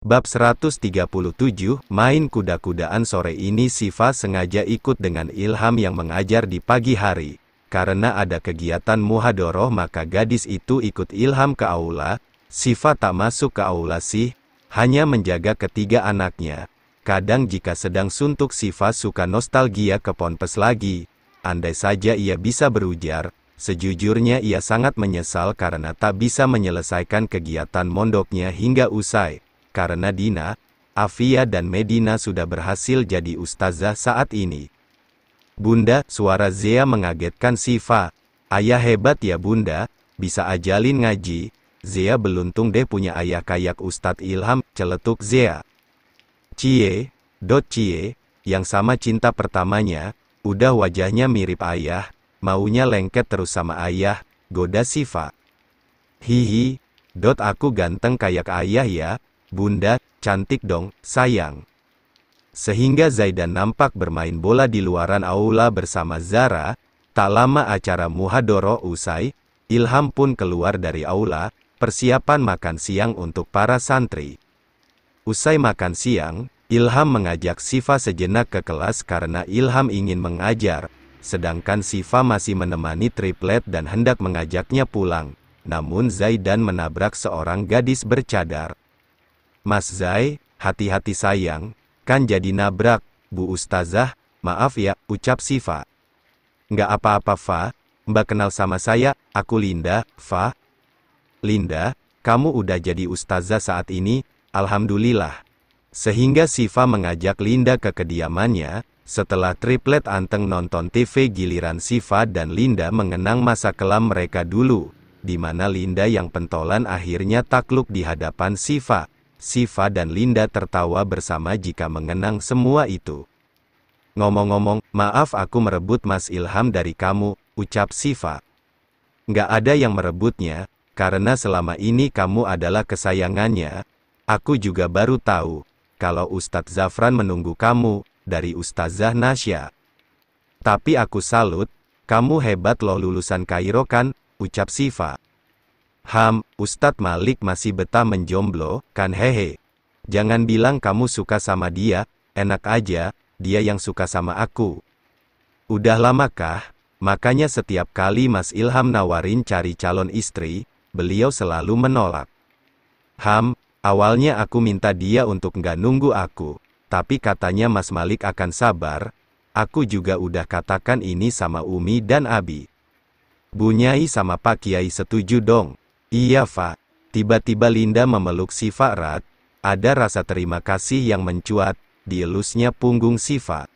Bab 137, main kuda-kudaan. Sore ini Siva sengaja ikut dengan Ilham yang mengajar di pagi hari. Karena ada kegiatan muhadoroh maka gadis itu ikut Ilham ke aula. Siva tak masuk ke aula sih, hanya menjaga ketiga anaknya. Kadang jika sedang suntuk Siva suka nostalgia ke ponpes lagi. Andai saja ia bisa berujar, sejujurnya ia sangat menyesal karena tak bisa menyelesaikan kegiatan mondoknya hingga usai. Karena Dina, Afia dan Medina sudah berhasil jadi ustazah saat ini. Bunda, suara Zea mengagetkan Siva. Ayah hebat ya bunda, bisa ajalin ngaji. Zea beruntung deh punya ayah kayak Ustadz Ilham, celetuk Zea. Cie, yang sama cinta pertamanya, udah wajahnya mirip ayah, maunya lengket terus sama ayah, goda Siva. Hihi, aku ganteng kayak ayah ya. Bunda, cantik dong, sayang. Sehingga Zaidan nampak bermain bola di luaran aula bersama Zara. Tak lama acara muhadoroh usai, Ilham pun keluar dari aula, persiapan makan siang untuk para santri. Usai makan siang, Ilham mengajak Siva sejenak ke kelas karena Ilham ingin mengajar, sedangkan Siva masih menemani triplet dan hendak mengajaknya pulang. Namun Zaidan menabrak seorang gadis bercadar. Mas Zai, hati-hati sayang, kan jadi nabrak, Bu Ustazah, maaf ya, ucap Siva. Nggak apa-apa Fa, Mbak kenal sama saya, aku Linda, Fa. Linda, kamu udah jadi ustazah saat ini, alhamdulillah. Sehingga Siva mengajak Linda ke kediamannya. Setelah triplet anteng nonton TV giliran Siva dan Linda mengenang masa kelam mereka dulu, di mana Linda yang pentolan akhirnya takluk di hadapan Siva. Siva dan Linda tertawa bersama jika mengenang semua itu. Ngomong-ngomong, maaf aku merebut Mas Ilham dari kamu, ucap Siva. Nggak ada yang merebutnya, karena selama ini kamu adalah kesayangannya. Aku juga baru tahu, kalau Ustadz Zafran menunggu kamu, dari Ustazah Nasya. Tapi aku salut, kamu hebat loh lulusan Kairo kan, ucap Siva. Ustadz Malik masih betah menjomblo, kan hehe. Jangan bilang kamu suka sama dia, enak aja, dia yang suka sama aku. Udah lamakah? Makanya setiap kali Mas Ilham nawarin cari calon istri, beliau selalu menolak. Awalnya aku minta dia untuk nggak nunggu aku, tapi katanya Mas Malik akan sabar. Aku juga udah katakan ini sama Umi dan Abi. Bu Nyai sama Pak Kiai setuju dong. Iya Fa. Tiba-tiba Linda memeluk Siva erat. Ada rasa terima kasih yang mencuat di elusnya punggung Siva.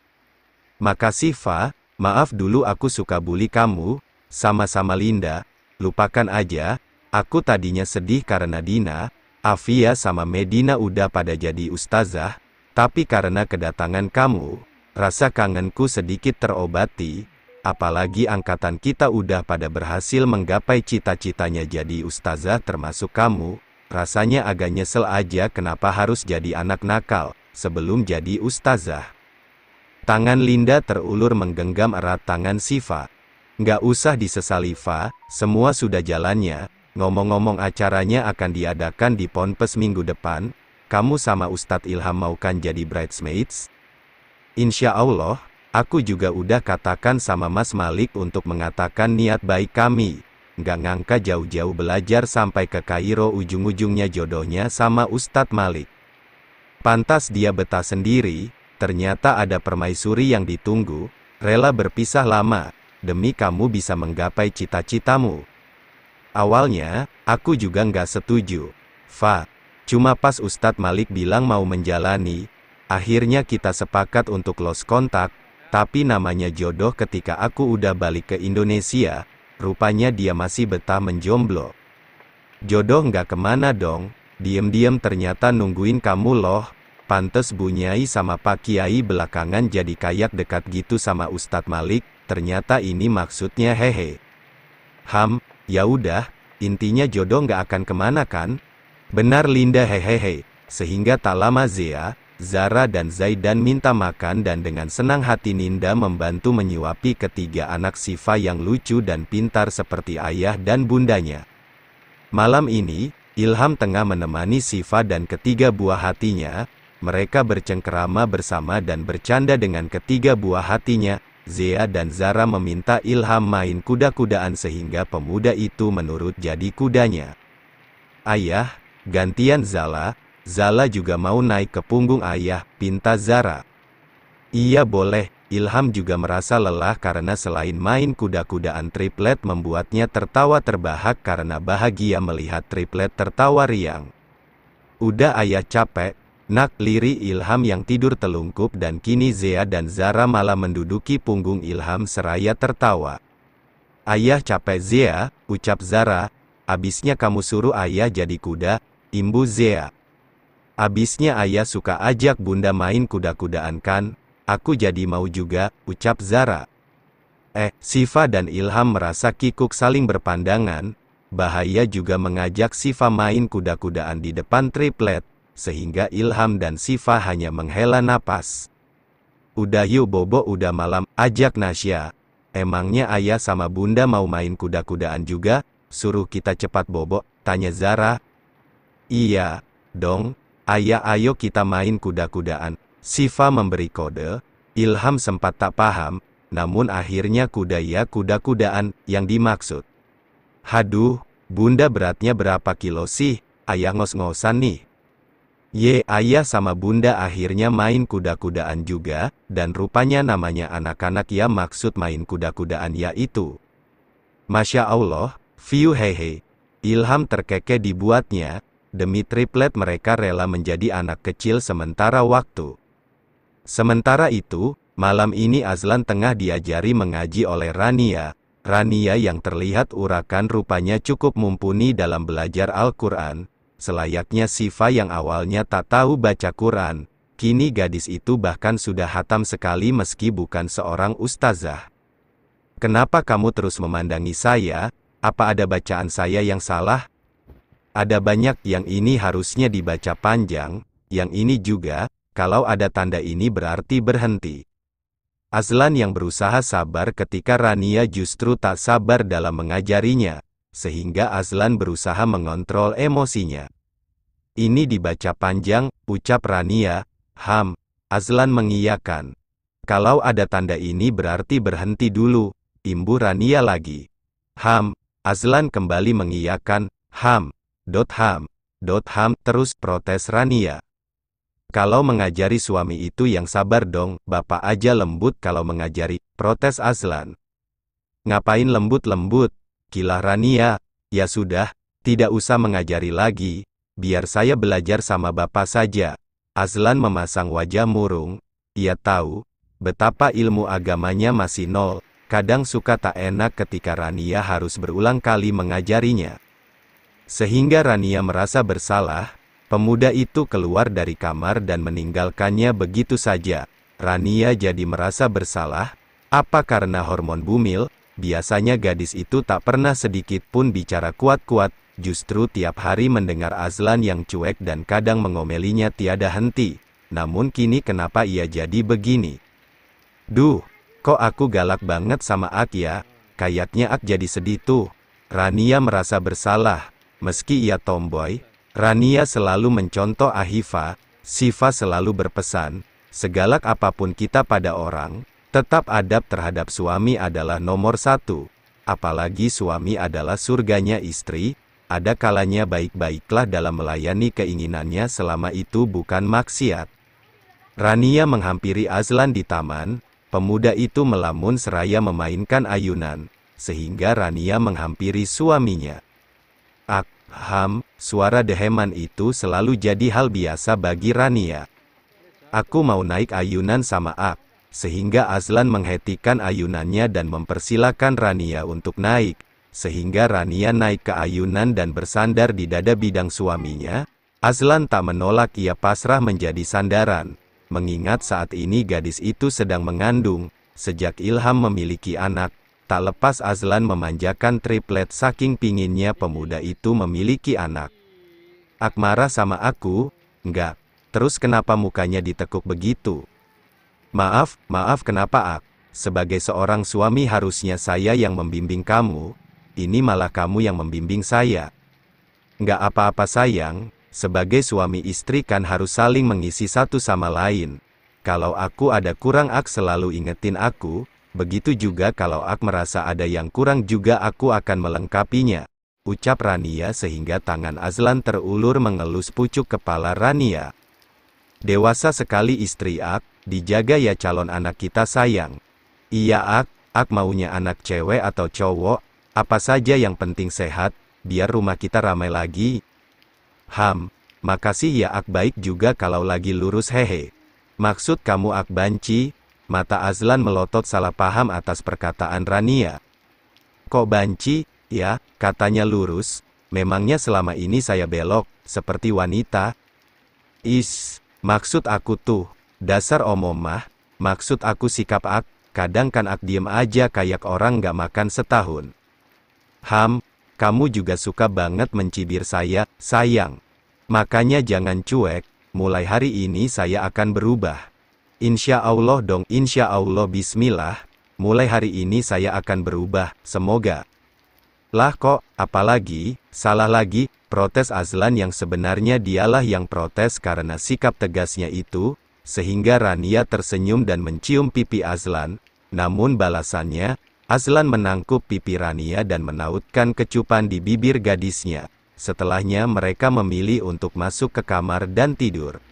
Makasih Fa, maaf dulu aku suka bully kamu. Sama-sama Linda, lupakan aja. Aku tadinya sedih karena Dina, Afia sama Medina udah pada jadi ustazah. Tapi karena kedatangan kamu, rasa kangenku sedikit terobati. Apalagi angkatan kita udah pada berhasil menggapai cita-citanya jadi ustazah termasuk kamu. Rasanya agak nyesel aja kenapa harus jadi anak nakal, sebelum jadi ustazah. Tangan Linda terulur menggenggam erat tangan Siva. Nggak usah disesali Fa, semua sudah jalannya. Ngomong-ngomong acaranya akan diadakan di Ponpes minggu depan. Kamu sama Ustadz Ilham mau kan jadi bridesmaids? Insya Allah. Aku juga udah katakan sama Mas Malik untuk mengatakan niat baik kami. Nggak ngangka jauh-jauh belajar sampai ke Kairo ujung-ujungnya jodohnya sama Ustadz Malik. Pantas dia betah sendiri, ternyata ada permaisuri yang ditunggu, rela berpisah lama, demi kamu bisa menggapai cita-citamu. Awalnya, aku juga nggak setuju, Fa. Cuma pas Ustadz Malik bilang mau menjalani, akhirnya kita sepakat untuk lost kontak. Tapi namanya jodoh ketika aku udah balik ke Indonesia, rupanya dia masih betah menjomblo. Jodoh nggak kemana dong, diem-diem ternyata nungguin kamu loh. Pantes Bu Nyai sama Pak Kiai belakangan jadi kayak dekat gitu sama Ustadz Malik, ternyata ini maksudnya hehe. Ya udah, intinya jodoh nggak akan kemana kan? Benar Linda hehehe, sehingga tak lama Zara dan Zaidan minta makan dan dengan senang hati Linda membantu menyuapi ketiga anak Siva yang lucu dan pintar seperti ayah dan bundanya. Malam ini, Ilham tengah menemani Sifa dan ketiga buah hatinya. Mereka bercengkerama bersama dan bercanda dengan ketiga buah hatinya. Zea dan Zara meminta Ilham main kuda-kudaan sehingga pemuda itu menurut jadi kudanya. Ayah, gantian Zala. Zala juga mau naik ke punggung ayah, pinta Zara. Iya boleh. Ilham juga merasa lelah karena selain main kuda-kudaan triplet membuatnya tertawa terbahak karena bahagia melihat triplet tertawa riang. Udah ayah capek, nak, lirih Ilham yang tidur telungkup dan kini Zea dan Zara malah menduduki punggung Ilham seraya tertawa. Ayah capek Zea, ucap Zara, abisnya kamu suruh ayah jadi kuda, imbu Zea. Abisnya ayah suka ajak bunda main kuda-kudaan kan? Aku jadi mau juga, ucap Zara. Sifa dan Ilham merasa kikuk saling berpandangan. Bahaya juga mengajak Sifa main kuda-kudaan di depan triplet, sehingga Ilham dan Sifa hanya menghela napas. Udah yuk Bobo, udah malam, ajak Nasya. Emangnya ayah sama bunda mau main kuda-kudaan juga? Suruh kita cepat Bobo, tanya Zara. Iya, dong, ayah, ayo kita main kuda-kudaan. Sifa memberi kode. Ilham sempat tak paham, namun akhirnya kuda-kudaan yang dimaksud. Haduh, bunda beratnya berapa kilo sih? Ayah ngos-ngosan nih. Ayah sama bunda akhirnya main kuda-kudaan juga, dan rupanya namanya anak-anak ya, maksud main kuda-kudaan ya itu. Masya Allah, view hehe. Ilham terkekeh dibuatnya, demi triplet mereka rela menjadi anak kecil sementara waktu. Sementara itu, malam ini Azlan tengah diajari mengaji oleh Rania. Rania yang terlihat urakan rupanya cukup mumpuni dalam belajar Al-Quran. Selayaknya Sifa yang awalnya tak tahu baca Quran, kini gadis itu bahkan sudah hatam sekali meski bukan seorang ustazah. Kenapa kamu terus memandangi saya? Apa ada bacaan saya yang salah? Ada banyak, yang ini harusnya dibaca panjang, yang ini juga. Kalau ada tanda ini berarti berhenti. Azlan yang berusaha sabar ketika Rania justru tak sabar dalam mengajarinya, sehingga Azlan berusaha mengontrol emosinya. Ini dibaca panjang, ucap Rania. Azlan mengiyakan. Kalau ada tanda ini berarti berhenti dulu, imbu Rania lagi. Azlan kembali mengiyakan. Terus protes Rania. Kalau mengajari suami itu yang sabar dong, bapak aja lembut kalau mengajari, protes Azlan. Ngapain lembut-lembut? Kilah Rania. Ya sudah, tidak usah mengajari lagi, biar saya belajar sama bapak saja. Azlan memasang wajah murung. Ia tahu betapa ilmu agamanya masih nol, kadang suka tak enak ketika Rania harus berulang kali mengajarinya. Sehingga Rania merasa bersalah. Pemuda itu keluar dari kamar dan meninggalkannya begitu saja. Rania jadi merasa bersalah. Apa karena hormon bumil? Biasanya gadis itu tak pernah sedikit pun bicara kuat-kuat, justru tiap hari mendengar Azlan yang cuek dan kadang mengomelinya tiada henti. Namun kini kenapa ia jadi begini? Duh, kok aku galak banget sama Ak ya? Kayaknya Ak jadi sedih tuh. Rania merasa bersalah. Meski ia tomboy, Rania selalu mencontoh Ahifa. Sifa selalu berpesan, segalak apapun kita pada orang, tetap adab terhadap suami adalah nomor satu. Apalagi suami adalah surganya istri, ada kalanya baik-baiklah dalam melayani keinginannya selama itu bukan maksiat. Rania menghampiri Azlan di taman, pemuda itu melamun seraya memainkan ayunan, sehingga Rania menghampiri suaminya. Suara deheman itu selalu jadi hal biasa bagi Rania. Aku mau naik ayunan sama Ak, sehingga Azlan menghentikan ayunannya dan mempersilakan Rania untuk naik, sehingga Rania naik ke ayunan dan bersandar di dada bidang suaminya. Azlan tak menolak, ia pasrah menjadi sandaran, mengingat saat ini gadis itu sedang mengandung. Sejak Ilham memiliki anak, tak lepas Azlan memanjakan triplet saking pinginnya pemuda itu memiliki anak. Ak marah sama aku? Enggak. Terus kenapa mukanya ditekuk begitu? Maaf kenapa Ak? Sebagai seorang suami harusnya saya yang membimbing kamu, ini malah kamu yang membimbing saya. Nggak apa-apa sayang, sebagai suami istri kan harus saling mengisi satu sama lain. Kalau aku ada kurang ak selalu ingetin aku, begitu juga kalau ak merasa ada yang kurang juga aku akan melengkapinya. Ucap Rania sehingga tangan Azlan terulur mengelus pucuk kepala Rania. Dewasa sekali istri ak, dijaga ya calon anak kita sayang. Iya ak maunya anak cewek atau cowok, apa saja yang penting sehat, biar rumah kita ramai lagi. Makasih ya ak baik juga kalau lagi lurus hehe. Maksud kamu ak banci? Mata Azlan melotot salah paham atas perkataan Rania. Kok banci? Ya, katanya lurus. Memangnya selama ini saya belok, seperti wanita? Maksud aku tuh, dasar omomah. Maksud aku sikap ak, kadang kan ak diem aja kayak orang gak makan setahun. Kamu juga suka banget mencibir saya, sayang. Makanya jangan cuek. Mulai hari ini saya akan berubah. Insya Allah dong, insya Allah bismillah. Mulai hari ini saya akan berubah, semoga. Lah kok, apalagi, salah lagi, protes Azlan yang sebenarnya dialah yang protes karena sikap tegasnya itu, sehingga Rania tersenyum dan mencium pipi Azlan, namun balasannya, Azlan menangkup pipi Rania dan menautkan kecupan di bibir gadisnya. Setelahnya mereka memilih untuk masuk ke kamar dan tidur.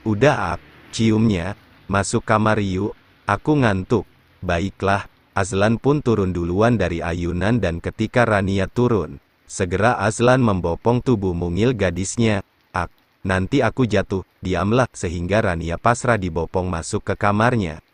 Udah ak, ciumnya, masuk kamar yuk, aku ngantuk. Baiklah, Azlan pun turun duluan dari ayunan dan ketika Rania turun, segera Azlan membopong tubuh mungil gadisnya. Ak, nanti aku jatuh, diamlah, sehingga Rania pasrah dibopong masuk ke kamarnya.